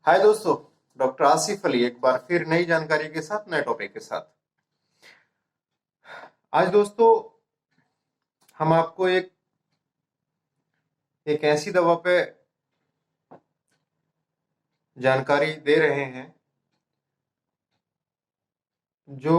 हाय दोस्तों, डॉक्टर आसिफ अली एक बार फिर नई जानकारी के साथ नए टॉपिक के साथ। आज दोस्तों हम आपको एक ऐसी दवा पे जानकारी दे रहे हैं जो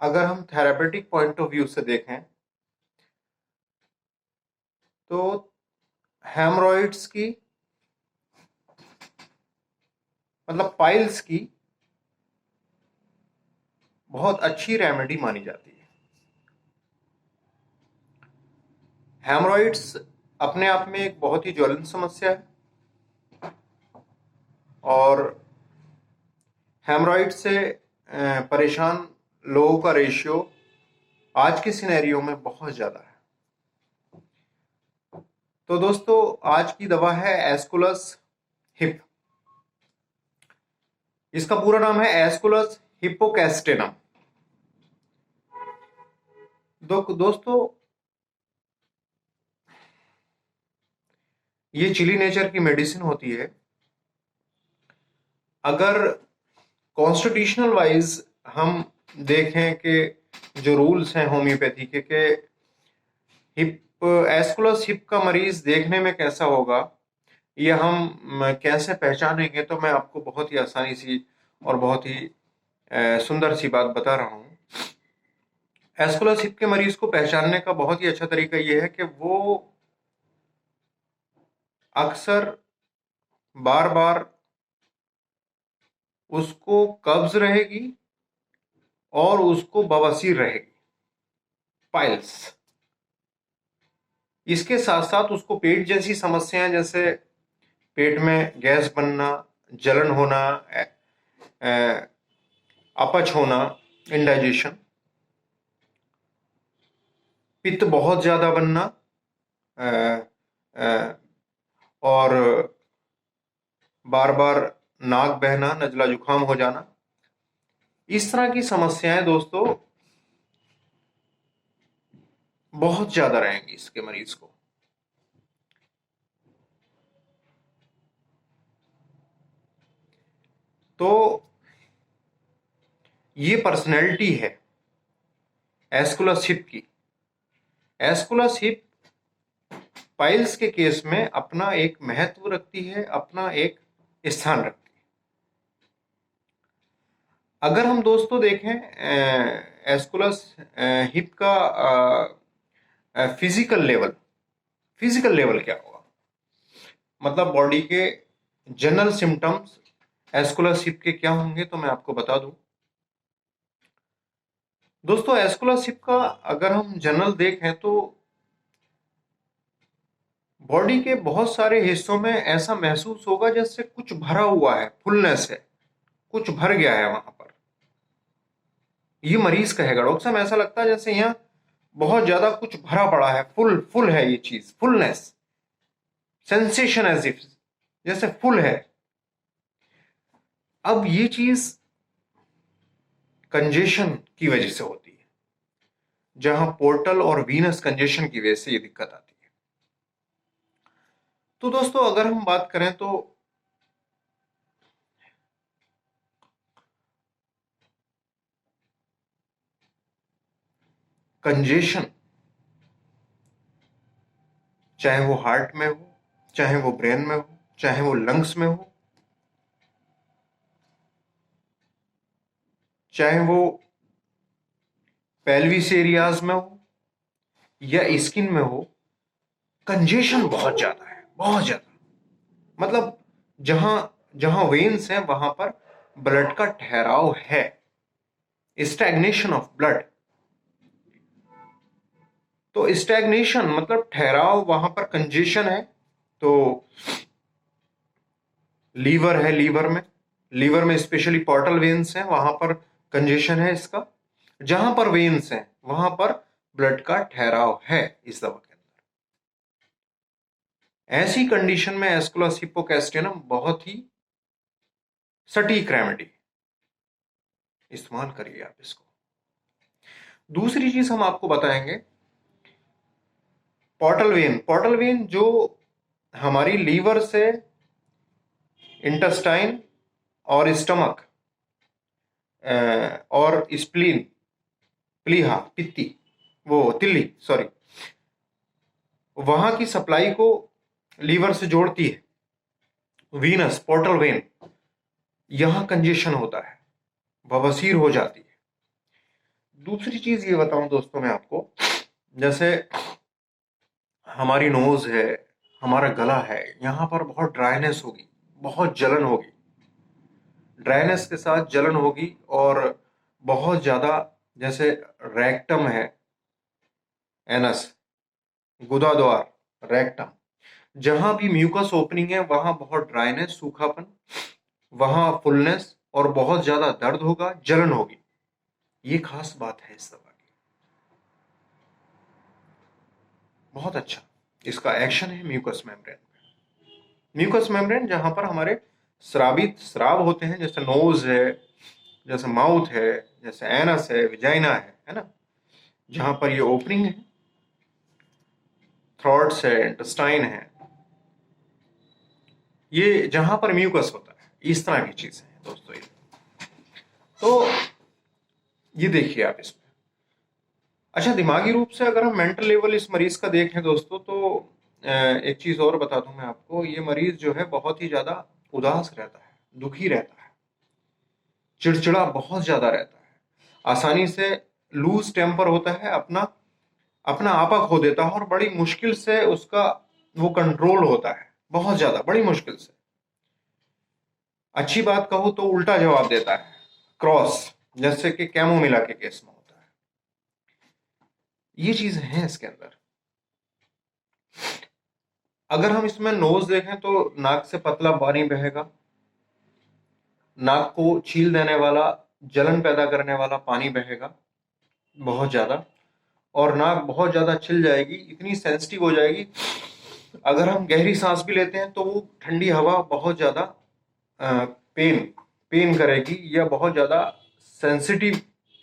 अगर हम थेरापेटिक पॉइंट ऑफ व्यू से देखें तो हेमरॉइड्स की मतलब पाइल्स की बहुत अच्छी रेमेडी मानी जाती है। हेमरॉइड्स अपने आप में एक बहुत ही ज्वलंत समस्या है और हेमरॉइड से परेशान लोगों का रेशियो आज के सिनेरियो में बहुत ज़्यादा है। तो दोस्तों आज की दवा है एस्कुलस हिप। इसका पूरा नाम है एस्कुलस हिप्पोकैस्टेनम। दोस्तों ये चिली नेचर की मेडिसिन होती है। अगर कॉन्स्टिट्यूशनल वाइज हम देखें कि जो रूल्स हैं होम्योपैथी के हिप एस्कुलस हिप का मरीज देखने में कैसा होगा, ये हम कैसे पहचानेंगे, तो मैं आपको बहुत ही आसानी सी और बहुत ही सुंदर सी बात बता रहा हूँ। एस्कुलस हिप के मरीज को पहचानने का बहुत ही अच्छा तरीका ये है कि वो अक्सर बार बार उसको कब्ज रहेगी और उसको बवासीर रहेगी, पाइल्स। इसके साथ साथ उसको पेट जैसी समस्याएं जैसे पेट में गैस बनना, जलन होना, अपच होना, इंडाइजेशन, पित्त बहुत ज्यादा बनना और बार बार नाक बहना, नजला जुकाम हो जाना, इस तरह की समस्याएं दोस्तों बहुत ज्यादा रहेंगी इसके मरीज को। तो ये पर्सनैलिटी है एस्कुलस हिप की। एस्कुलस हिप पाइल्स के केस में अपना एक महत्व रखती है, अपना एक स्थान रखती है। अगर हम दोस्तों देखें एस्कुलस हिप का फिजिकल लेवल क्या होगा, मतलब बॉडी के जनरल सिम्टम्स एस्कुलस हिप के क्या होंगे, तो मैं आपको बता दूं। दोस्तों एस्कुलस हिप का अगर हम जनरल देखें तो बॉडी के बहुत सारे हिस्सों में ऐसा महसूस होगा जैसे कुछ भरा हुआ है, फुलनेस है, कुछ भर गया है वहां पर। ये मरीज कहेगा डॉक्टर साहब ऐसा लगता है जैसे यहाँ बहुत ज्यादा कुछ भरा पड़ा है, फुल है ये चीज, फुलनेस, सेंसेशन एज इफ जैसे फुल है। अब ये चीज कंजेशन की वजह से होती है, जहां पोर्टल और वीनस कंजेशन की वजह से ये दिक्कत आती है। तो दोस्तों अगर हम बात करें तो कंजेशन चाहे वो हार्ट में हो, चाहे वो ब्रेन में हो, चाहे वो लंग्स में हो, चाहे वो पेल्विस एरियाज में हो या स्किन में हो, कंजेशन बहुत ज्यादा है, बहुत ज्यादा। मतलब जहां जहां वेन्स हैं वहां पर ब्लड का ठहराव है, स्टैग्नेशन ऑफ ब्लड। तो स्टैग्नेशन मतलब ठहराव, वहां पर कंजेशन है। तो लीवर में स्पेशली पोर्टल वेन्स हैं, वहां पर कंजेशन है इसका। जहां पर वेन्स हैं वहां पर ब्लड का ठहराव है इस दवा के अंदर। ऐसी कंडीशन में एस्कुलस हिप्पोकैस्टियनम बहुत ही सटीक रेमेडी, इस्तेमाल करिए आप इसको। दूसरी चीज हम आपको बताएंगे, पोर्टल वेन जो हमारी लीवर से इंटेस्टाइन और स्टमक और स्प्लीन, प्लीहा, पित्ती, वो तिल्ली, सॉरी, वहां की सप्लाई को लीवर से जोड़ती है। वीनस, पोर्टल वेन, यहां कंजेशन होता है, बवासीर हो जाती है। दूसरी चीज ये बताऊं दोस्तों मैं आपको, जैसे हमारी नोज है, हमारा गला है, यहां पर बहुत ड्राइनेस होगी, बहुत जलन होगी, ड्राइनेस के साथ जलन होगी, और बहुत ज्यादा, जैसे रेक्टम है, एनस, गुदा द्वार, रेक्टम, जहां भी म्यूकस ओपनिंग है वहां बहुत ड्राइनेस, सूखापन, वहां फुलनेस और बहुत ज्यादा दर्द होगा, जलन होगी। ये खास बात है इस दवा की। बहुत अच्छा इसका एक्शन है म्यूकस मेम्ब्रेन। म्यूकस मेम्ब्रेन जहां पर हमारे स्रावित स्राव होते हैं, जैसे नोज है, जैसे माउथ है, जैसे एनस है, विजाइना है ना, जहां पर ये ओपनिंग है, थ्रॉट्स है, इंटेस्टाइन है, ये जहां पर म्यूकस होता है, इस तरह की चीजें हैं दोस्तों ये। तो ये देखिए आप इसमें। अच्छा, दिमागी रूप से अगर हम मेंटल लेवल इस मरीज का देखें दोस्तों, तो एक चीज और बता दूं मैं आपको, ये मरीज जो है बहुत ही ज्यादा उदास रहता है, दुखी रहता है, चिड़चिड़ा बहुत ज्यादा रहता है, आसानी से लूज टेम्पर होता है, अपना अपना आपा खो देता है, और बड़ी मुश्किल से उसका वो कंट्रोल होता है, बहुत ज्यादा बड़ी मुश्किल से। अच्छी बात कहूं तो उल्टा जवाब देता है, क्रॉस, जैसे कि कैमोमिला के केस में होता है। ये चीजें हैं इसके अंदर। अगर हम इसमें नोज देखें तो नाक से पतला पानी बहेगा, नाक को छील देने वाला, जलन पैदा करने वाला पानी बहेगा बहुत ज्यादा, और नाक बहुत ज्यादा छिल जाएगी, इतनी सेंसिटिव हो जाएगी, अगर हम गहरी सांस भी लेते हैं तो वो ठंडी हवा बहुत ज्यादा पेन पेन करेगी, या बहुत ज्यादा सेंसिटिव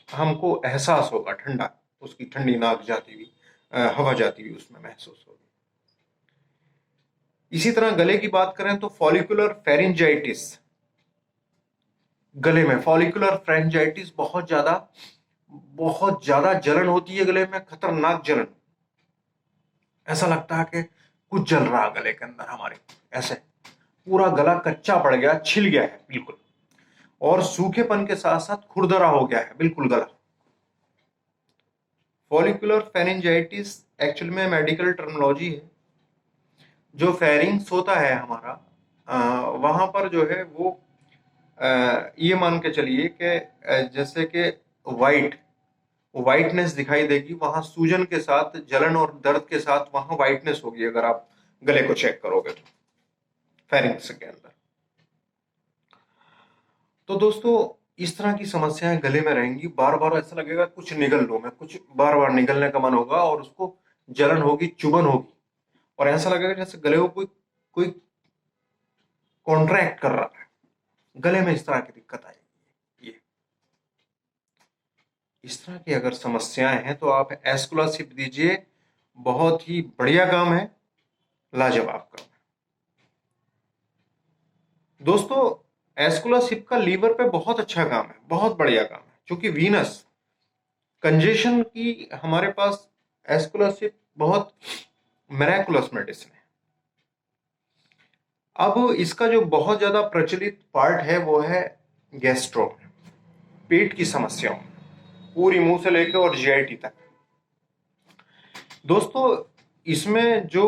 हमको एहसास होगा, ठंडा, उसकी ठंडी नाक जाती हुई, हवा जाती हुई उसमें महसूस होगी। इसी तरह गले की बात करें तो फॉलिकुलर फेरिंजाइटिस, गले में फॉलिकुलर फेरिंजाइटिस बहुत ज्यादा जलन होती है गले में, खतरनाक जलन, ऐसा लगता है कि कुछ जल रहा गले के अंदर हमारे, ऐसे पूरा गला कच्चा पड़ गया, छिल गया है बिल्कुल, और सूखेपन के साथ साथ खुरदरा हो गया है बिल्कुल गला। फॉलिकुलर फेरिंजाइटिस एक्चुअल में मेडिकल टर्मिनोलॉजी है। जो फेरिंग्स होता है हमारा, वहां पर जो है वो, ये मान के चलिए कि जैसे कि वाइटनेस दिखाई देगी, वहां सूजन के साथ, जलन और दर्द के साथ वहां वाइटनेस होगी, अगर आप गले को चेक करोगे तो फेरिंग्स के अंदर। तो दोस्तों इस तरह की समस्याएं गले में रहेंगी, बार बार ऐसा लगेगा कुछ निगल लो, मैं कुछ बार बार निगलने का मन होगा, और उसको जलन होगी, चुभन होगी, और ऐसा लगेगा जैसे गले को कोई कोई कॉन्ट्रैक्ट कर रहा है, गले में इस तरह की दिक्कत आएगी। ये इस तरह की अगर समस्याएं हैं तो आप एस्कुलासिप दीजिए, बहुत ही बढ़िया काम है, लाजवाब काम है दोस्तों। एस्कुलासिप का लीवर पे बहुत अच्छा काम है, बहुत बढ़िया काम है, क्योंकि वीनस कंजेशन की हमारे पास एस्कुलासिप बहुत मेराकुलस मेडिसिन है। अब इसका जो बहुत ज्यादा प्रचलित पार्ट है वो है गैस्ट्रो, पेट की समस्याओं, पूरी मुंह से लेकर और जीआईटी तक। दोस्तों इसमें जो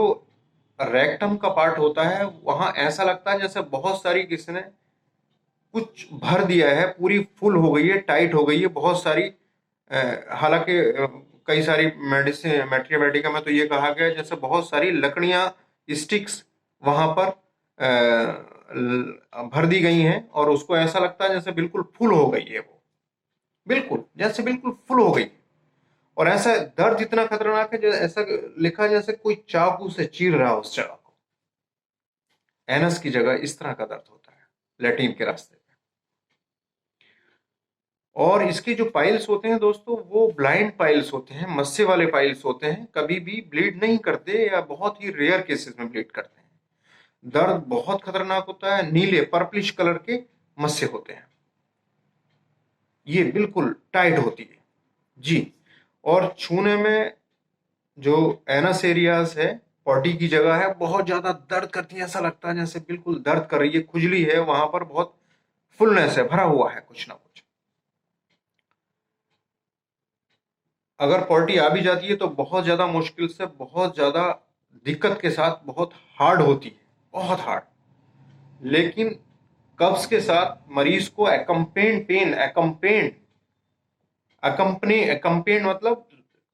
रेक्टम का पार्ट होता है, वहां ऐसा लगता है जैसे बहुत सारी किसी ने कुछ भर दिया है, पूरी फुल हो गई है, टाइट हो गई है, बहुत सारी, हालांकि कई सारी मेडिसिन मैथमेटिका में तो ये कहा गया है जैसे बहुत सारी लकड़ियां, स्टिक्स वहां पर भर दी गई हैं, और उसको ऐसा लगता है जैसे बिल्कुल फुल हो गई है, वो बिल्कुल जैसे बिल्कुल फुल हो गई, और ऐसा दर्द इतना खतरनाक है जैसे ऐसा लिखा जैसे कोई चाकू से चीर रहा उस जगह को, एनस की जगह इस तरह का दर्द होता है लैटिन के रास्ते पे। और इसके जो पाइल्स होते हैं दोस्तों, वो ब्लाइंड पाइल्स होते हैं, मस्से वाले पाइल्स होते हैं, कभी भी ब्लीड नहीं करते, या बहुत ही रेयर केसेस में ब्लीड करते हैं। दर्द बहुत खतरनाक होता है, नीले पर्पलिश कलर के मस्से होते हैं, ये बिल्कुल टाइट होती है जी। और छूने में जो एनस एरियाज है, पॉटी की जगह है, बहुत ज्यादा दर्द करती है, ऐसा लगता है जैसे बिल्कुल दर्द कर रही है, खुजली है वहां पर, बहुत फुलनेस है, भरा हुआ है कुछ ना कुछ। अगर पॉटी आ भी जाती है तो बहुत ज्यादा मुश्किल से, बहुत ज्यादा दिक्कत के साथ, बहुत हार्ड होती है, बहुत हार्ड। लेकिन कब्ज के साथ मरीज को एकम्पेन पेन, एकम्पेन मतलब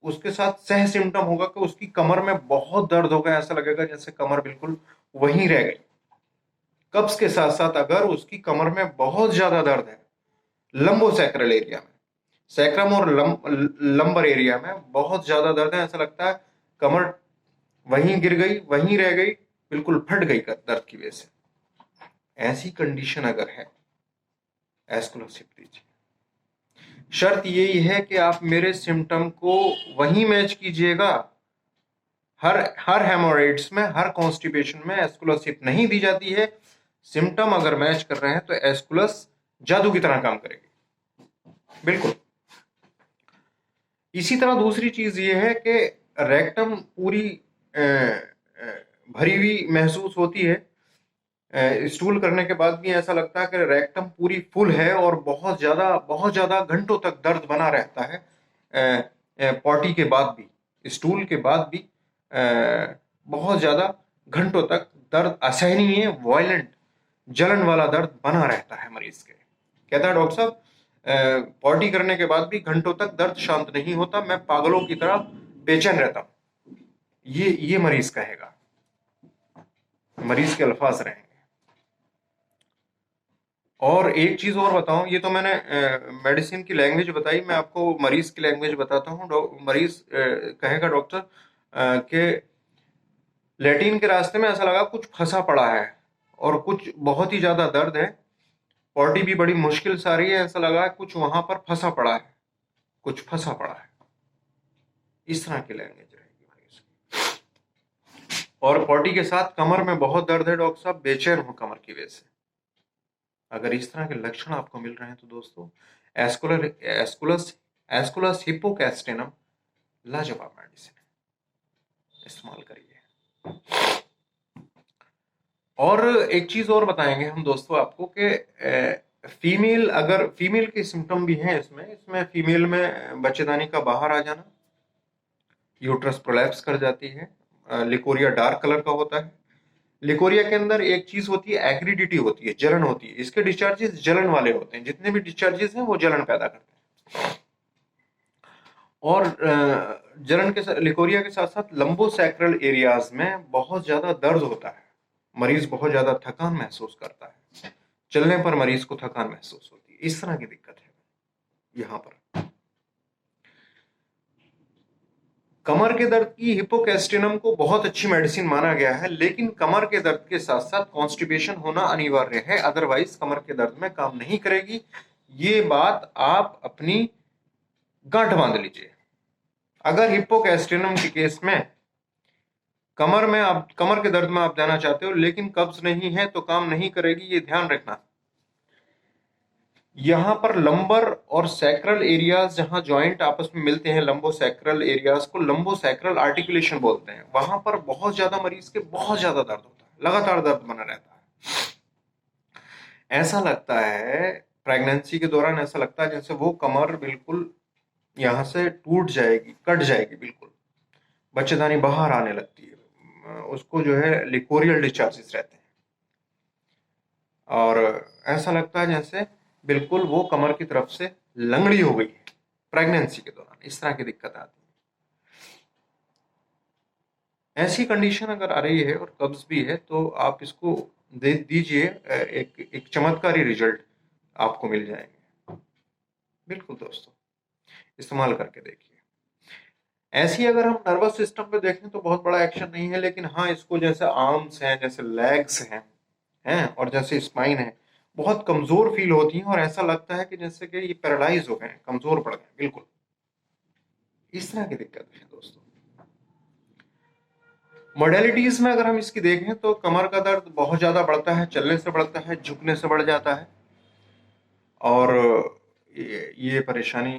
उसके साथ सह सिम्टम होगा कि उसकी कमर में बहुत दर्द होगा, ऐसा लगेगा जैसे कमर बिल्कुल वहीं रह गई। कब्ज के साथ साथ अगर उसकी कमर में बहुत ज्यादा दर्द है, लंबोसैक्रल एरिया में, सैक्रम और लंबर एरिया में बहुत ज्यादा दर्द है, ऐसा लगता है कमर वहीं गिर गई, वहीं रह गई, बिल्कुल फट गई दर्द की वजह से, ऐसी कंडीशन अगर है, एस्कुलर दीजिए। शर्त यही है कि आप मेरे सिम्टम को वहीं मैच कीजिएगा। हर हेमोरेड्स में, हर कॉन्स्टिपेशन में एस्कुलस नहीं दी जाती है। सिम्टम अगर मैच कर रहे हैं तो एस्कुलस जादू की तरह काम करेगी, बिल्कुल। इसी तरह दूसरी चीज ये है कि रेक्टम पूरी भरी हुई महसूस होती है। स्टूल करने के बाद भी ऐसा लगता है कि रेक्टम पूरी फुल है और बहुत ज्यादा घंटों तक दर्द बना रहता है। पॉटी के बाद भी, स्टूल के बाद भी बहुत ज्यादा घंटों तक दर्द असहनीय, वायलेंट, जलन वाला दर्द बना रहता है मरीज के। कहता है डॉक्टर साहब, पॉटी करने के बाद भी घंटों तक दर्द शांत नहीं होता, मैं पागलों की तरह बेचैन रहता हूं। ये मरीज कहेगा, मरीज के अल्फाज रहेंगे। और एक चीज और बताऊं, ये तो मैंने मेडिसिन की लैंग्वेज बताई, मैं आपको मरीज की लैंग्वेज बताता हूँ। मरीज कहेगा डॉक्टर कि लैट्रिन के रास्ते में ऐसा लगा कुछ फंसा पड़ा है और कुछ बहुत ही ज्यादा दर्द है, पॉटी भी बड़ी मुश्किल से आ रही है, ऐसा लगा कुछ वहां पर फंसा पड़ा है, कुछ फंसा पड़ा है। इस तरह की लैंग्वेज रहेगी मरीज की। और पॉटी के साथ कमर में बहुत दर्द है डॉक्टर साहब, बेचैन हो कमर की वजह से। अगर इस तरह के लक्षण आपको मिल रहे हैं तो दोस्तों, एस्कुलस हिप्पोकैस्टेनम लाजवाब मेडिसिन है, इस्तेमाल करिए। और एक चीज और बताएंगे हम दोस्तों आपको कि फीमेल के सिम्टम भी हैं इसमें फीमेल में बच्चेदानी का बाहर आ जाना, यूट्रस प्रोलैप्स कर जाती है, लिकोरिया डार्क कलर का होता है। लिकोरिया के अंदर एक चीज होती है, एक्रिडिटी होती है, जलन होती है। इसके डिस्चार्जेस जलन वाले होते हैं, जितने भी डिस्चार्जेस हैं वो जलन पैदा करते हैं। और जलन के साथ, लिकोरिया के साथ साथ लंबोसैक्रल एरियाज में बहुत ज्यादा दर्द होता है, मरीज बहुत ज्यादा थकान महसूस करता है, चलने पर मरीज को थकान महसूस होती है। इस तरह की दिक्कत है यहां पर। कमर के दर्द की हिप्पोकैस्टिनम को बहुत अच्छी मेडिसिन माना गया है, लेकिन कमर के दर्द के साथ साथ कॉन्स्टिपेशन होना अनिवार्य है, अदरवाइज कमर के दर्द में काम नहीं करेगी। ये बात आप अपनी गांठ बांध लीजिए। अगर हिप्पोकैस्टिनम के केस में कमर के दर्द में आप जाना चाहते हो लेकिन कब्ज नहीं है तो काम नहीं करेगी, ये ध्यान रखना। यहां पर लंबर और सैक्रल एरियाज, जहां जॉइंट आपस में मिलते हैं, लंबोसैक्रल एरियाज को लंबोसैक्रल आर्टिकुलेशन बोलते हैं, वहां पर बहुत ज्यादा मरीज के बहुत ज्यादा दर्द होता है, लगातार दर्द बना रहता है। ऐसा लगता है प्रेगनेंसी के दौरान, ऐसा लगता है जैसे वो कमर बिल्कुल यहां से टूट जाएगी, कट जाएगी, बिल्कुल बच्चेदानी बाहर आने लगती है, उसको जो है लिकोरियल डिस्चार्जेस रहते हैं। और ऐसा लगता है जैसे बिल्कुल वो कमर की तरफ से लंगड़ी हो गई है प्रेगनेंसी के दौरान, इस तरह की दिक्कत आती है। ऐसी कंडीशन अगर आ रही है और कब्ज भी है तो आप इसको दे दीजिए, एक चमत्कारी रिजल्ट आपको मिल जाएंगे। बिल्कुल दोस्तों, इस्तेमाल करके देखिए। ऐसी अगर हम नर्वस सिस्टम पे देखें तो बहुत बड़ा एक्शन नहीं है, लेकिन हाँ, इसको जैसे आर्म्स हैं, जैसे लेग्स हैं और जैसे स्पाइन है, बहुत कमजोर फील होती हैं और ऐसा लगता है कि जैसे कि ये पैरालाइज हो गए हैं, कमजोर पड़ गए, बिल्कुल इस तरह की दिक्कत है दोस्तों। मॉडलिटीज में अगर हम इसकी देखें तो कमर का दर्द बहुत ज्यादा बढ़ता है, चलने से बढ़ता है, झुकने से बढ़ जाता है, और ये परेशानी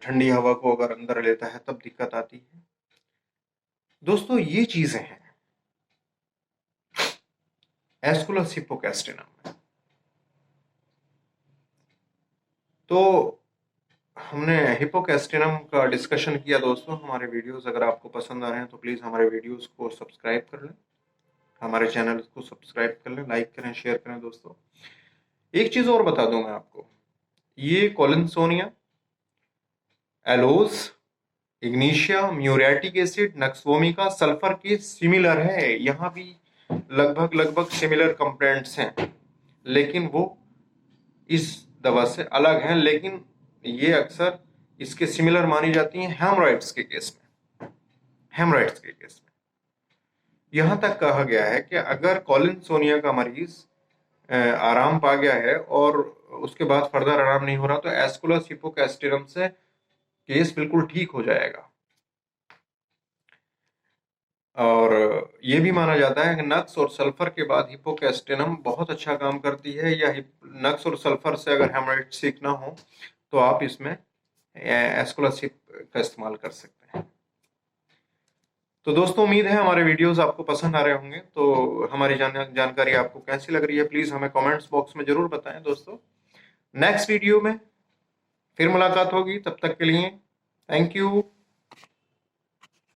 ठंडी हवा को अगर अंदर लेता है तब दिक्कत आती है। दोस्तों ये चीजें हैं एस्कुलस हिप्पोकैस्टिनम में। तो हमने हिप्पोकैस्टिनम का डिस्कशन किया दोस्तों। हमारे वीडियोस अगर आपको पसंद आ रहे हैं तो प्लीज़ हमारे वीडियोस को सब्सक्राइब कर लें, हमारे चैनल को सब्सक्राइब कर लें, लाइक करें, शेयर करें। दोस्तों एक चीज़ और बता दूं मैं आपको, ये collinsonia, aloes, ignatia, muriatic acid, nux vomica sulphur के सिमिलर है। यहाँ भी लगभग सिमिलर कंपोनेंट्स हैं, लेकिन वो इस दवा से अलग हैं। लेकिन ये अक्सर इसके सिमिलर मानी जाती हैं हेमरॉइड्स के केस में। हेमरॉइड्स के केस में यहां तक कहा गया है कि अगर कॉलिनसोनिया का मरीज आराम पा गया है और उसके बाद फर्दर आराम नहीं हो रहा तो एस्कुलस हिप्पोकैस्टिनम से केस बिल्कुल ठीक हो जाएगा। और ये भी माना जाता है कि नक्स और सल्फर के बाद हिप्पोकैस्टिनम बहुत अच्छा काम करती है, या नक्स और सल्फर से अगर हेमरेज ठीक ना हो तो आप इसमें एस्कुलस हिप का इस्तेमाल कर सकते हैं। तो दोस्तों उम्मीद है हमारे वीडियोस आपको पसंद आ रहे होंगे। तो हमारी जानकारी आपको कैसी लग रही है प्लीज हमें कमेंट्स बॉक्स में जरूर बताएं। दोस्तों नेक्स्ट वीडियो में फिर मुलाकात होगी, तब तक के लिए थैंक यू।